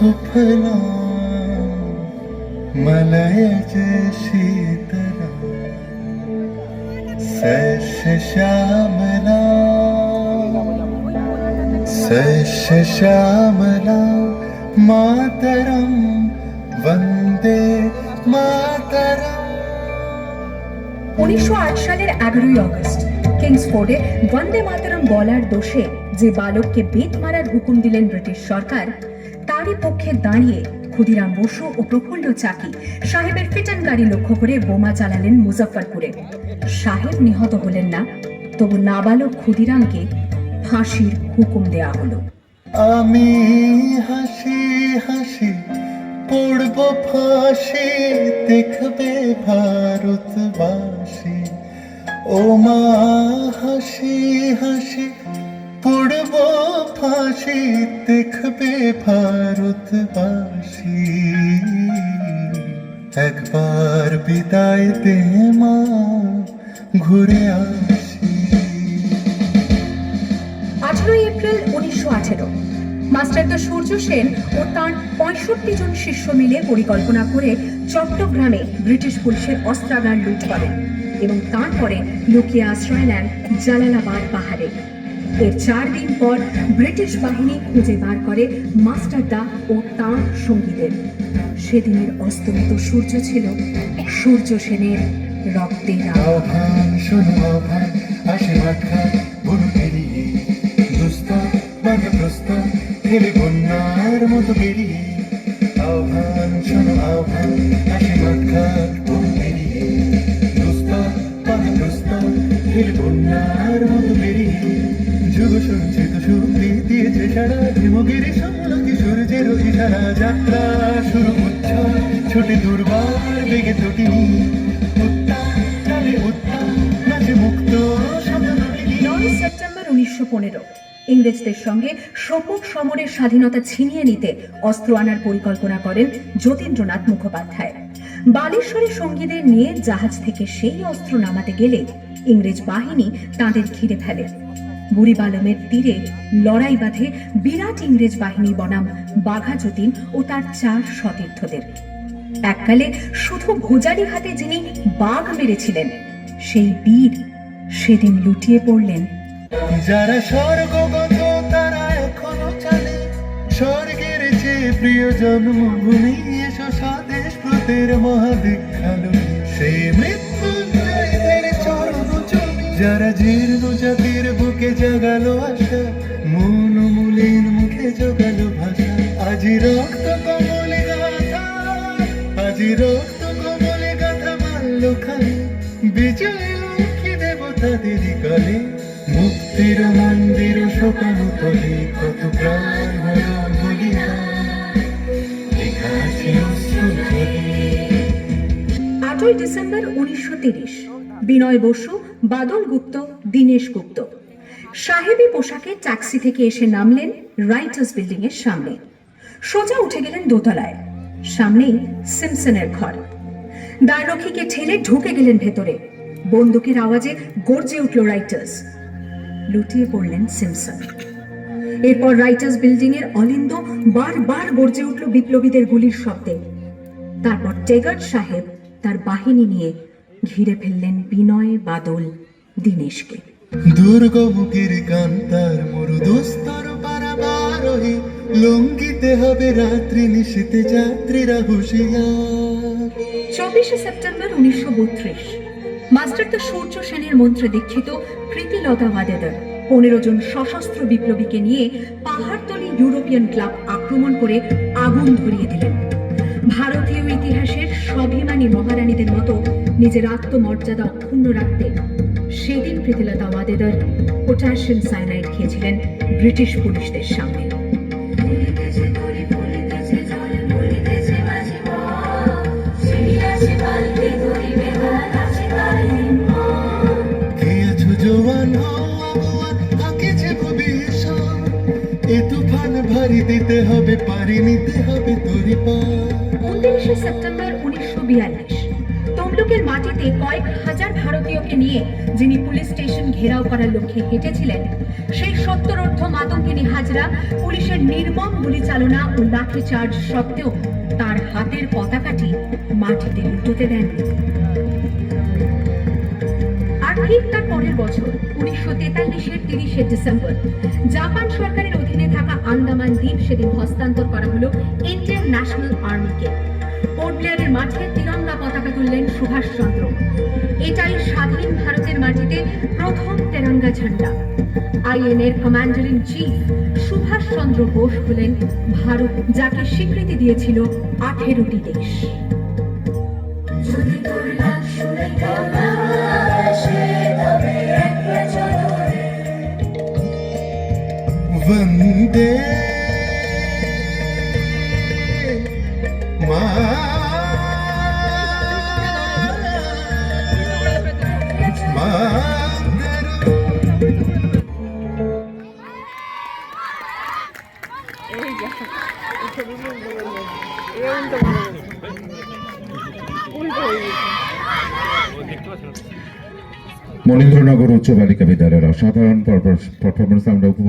सुफला मलयज शीतला सस्य श्यामला मातरम वंदे मातरम। 1908 সালের 11ই অগস্ট কিংসফোর্ডে বন্দে মাতরম বলার দোষে যে বালককে বেত মারার হুকুম দিলেন ব্রিটিশ সরকার, তারই পক্ষে দাঁড়িয়ে ক্ষুদিরাম বসু ও প্রফুল্ল চাকি সাহেবের ফিটন গাড়ি লক্ষ্য করে বোমা চালালেন মুজফ্ফরপুরে। সাহেব নিহত হলেন না, তবু নাবালক ক্ষুদিরামকে ফাঁসির হুকুম দেয়া হলো। আমি হাসি হাসি পড়ব ফাঁসি, দেখবে ভারতবাসী। ও মা হাসি হাসি পড়ব ফাঁসি, দেখবে ভারতবাসী। একবার বিদায় দে মা, ঘুরে আসি। 18 এপ্রিল 1918 মাস্টারদা সূর্য সেন ও তাঁর 65 জন শিষ্য মিলে পরিকল্পনা করে চট্টগ্রামে ব্রিটিশ পুলিশের অস্ত্রাগার লুট করেন এবং তারপরে লুকিয়ে আশ্রয় নেন জালালাবাদ পাহাড়ে। এর 4 দিন পর ব্রিটিশ বাহিনী খুঁজে বার করে মাস্টারদা ও তাঁর সঙ্গীদের। সেদিনের অস্তমিত সূর্য ছিল সূর্য সেনের রক্তের আহ্বান, শোনো আহ্বান, আশীর্বাদ খা বনু পেরিয়ে, দুস্তা বাধা প্রস্তাব ফেলে বন্যার মতো বেরিয়ে। আহ্বান, শোনো আহ্বান, আশীর্বাদ খা বনু পেরিয়ে, দুস্তা বাধা প্রস্তাব ফেলে বন্যার মতো বেরিয়ে। যুগ সঞ্চিত শক্তি দিয়েছে সারা, হিমগিরি সমলকি সূর্যের ইশারা। যাত্রা শুরু উচ্ছ্বাস, ছোটে দুর্বার বেগে তটিনী, উত্তাপ চলে উত্তাপ, নাচে মুক্ত 9 সেপ্টেম্বর 1915 ইংরেজদের সঙ্গে সম্মুখ সমরের স্বাধীনতা ছিনিয়ে নিতে অস্ত্র আনার পরিকল্পনা করেন যতীন্দ্রনাথ মুখোপাধ্যায়। বালেশ্বরে সঙ্গীদের নিয়ে জাহাজ থেকে সেই অস্ত্র নামাতে গেলে ইংরেজ বাহিনী তাঁদের ঘিরে ফেলে। বুড়িবালমের তীরে লড়াই বাঁধে বিরাট ইংরেজ বাহিনী বনাম বাঘা যতীন ও তার 4 সতীর্থদের। এককালে শুধু ভোজালি হাতে যিনি বাঘ মেরেছিলেন, সেই বীর সেদিন লুটিয়ে পড়লেন। যারা স্বর্গগত তারা এখনো চলে, স্বর্গের চেয়ে প্রিয় জন্মভূমি, এসো স্বদেশ ব্রতের মহাদীক্ষালু। সেই মৃত্যুঞ্জয়দের চরণজমি, যারা জীর্ণ জাতির বুকে জাগালো আশা, মন মলিন মুখে জোগালো ভাষা। আজি রক্ত কমলে গাথা, আজি রক্ত কমলে গাথা মাল্য খালে, বিজয় লক্ষ্মী দেবতাদের কালে। মুক্তির মন্দির শোকানো তলে, কত প্রাণ হলো বলিদান, লেখা আছে অশ্রু জলে। 8ই ডিসেম্বর 1930 বিনয় বসু, বাদল গুপ্ত, দীনেশ গুপ্ত সাহেবী পোশাকে ট্যাক্সি থেকে এসে নামলেন রাইটার্স বিল্ডিং এর সামনে। সোজা উঠে গেলেন দোতলায়। সামনেই সিমসনের ঘর। দ্বাররক্ষীকে ঠেলে ঢুকে গেলেন ভেতরে। বন্দুকের আওয়াজে গর্জে উঠল রাইটার্স। লুটিয়ে পড়লেন সিমসন। এরপর রাইটার্স বিল্ডিং এর অলিন্দ বারবার গর্জে উঠল বিপ্লবীদের গুলির শব্দে। তারপর টেগার্ট সাহেব তার বাহিনী নিয়ে ঘিরে ফেললেন বিনয়, বাদল, দীনেশকে। দুর্গমুখীর কান্তার মরুদস্তর পারাবার হয়ে, লঙ্ঘিতে হবে রাত্রি নিশীতে যাত্রীরা হুঁশিয়ার। 24 সেপ্টেম্বর 1932 মাস্টারদা সূর্য সেনের মন্ত্রে দীক্ষিত প্রীতিলতা ওয়াদেদার 15 জন সশস্ত্র বিপ্লবীকে নিয়ে পাহাড়তলি ইউরোপিয়ান ক্লাব আক্রমণ করে আগুন ধরিয়ে দিলেন। ভারতীয় ইতিহাসের স্বাভিমানী মহারানীদের মতো নিজের আত্মমর্যাদা অক্ষুণ্ণ রাখতে সেদিন প্রীতিলতা ওয়াদেদার পটাশিয়াম সায়ানাইড খেয়েছিলেন ব্রিটিশ পুলিশদের সামনে। জোয়ান হওয়ার আগে যে ভবিষ্যৎ, এ তুফান ভারী দিতে হবে, পারি নিতে হবে তোরে পার। 29 সেপ্টেম্বর 1942 তমলুকের মাটিতে কয়েক হাজার ভারতীয়কে নিয়ে যিনি পুলিশ স্টেশন ঘেরাও করার লক্ষ্যে হেঁটেছিলেন, সেই সত্তরোর্ধ্ব মাতঙ্গিনী হাজরা পুলিশের নির্মম গুলিচালনা ও লাঠিচার্জ সত্ত্বেও তার হাতের পতাকাটি মাটিতে লুটোতে দেননি। আর ঠিক তার পরের বছর 1943-এর 30শে ডিসেম্বর জাপান সরকারের অধীনে থাকা আন্দামান দ্বীপ সেদিন হস্তান্তর করা হলো ইন্ডিয়ান ন্যাশনাল আর্মিকে। পোর্ট ব্লেয়ারের মাঠে তিরঙ্গা পতাকা তুললেন সুভাষচন্দ্র। এটাই স্বাধীন ভারতের মাটিতে প্রথম তেরঙ্গা ঝান্ডা। আইএনএর commander in chief Subhas Chandra Bose হলেন ভারত, যাকে স্বীকৃতি দিয়েছিল 18টি দেশ। वंदे মনীন্দ্রনগর উচ্চ বালিকা বিদ্যালয়ের অসাধারণ পারফরমেন্স আমরা উপভোগ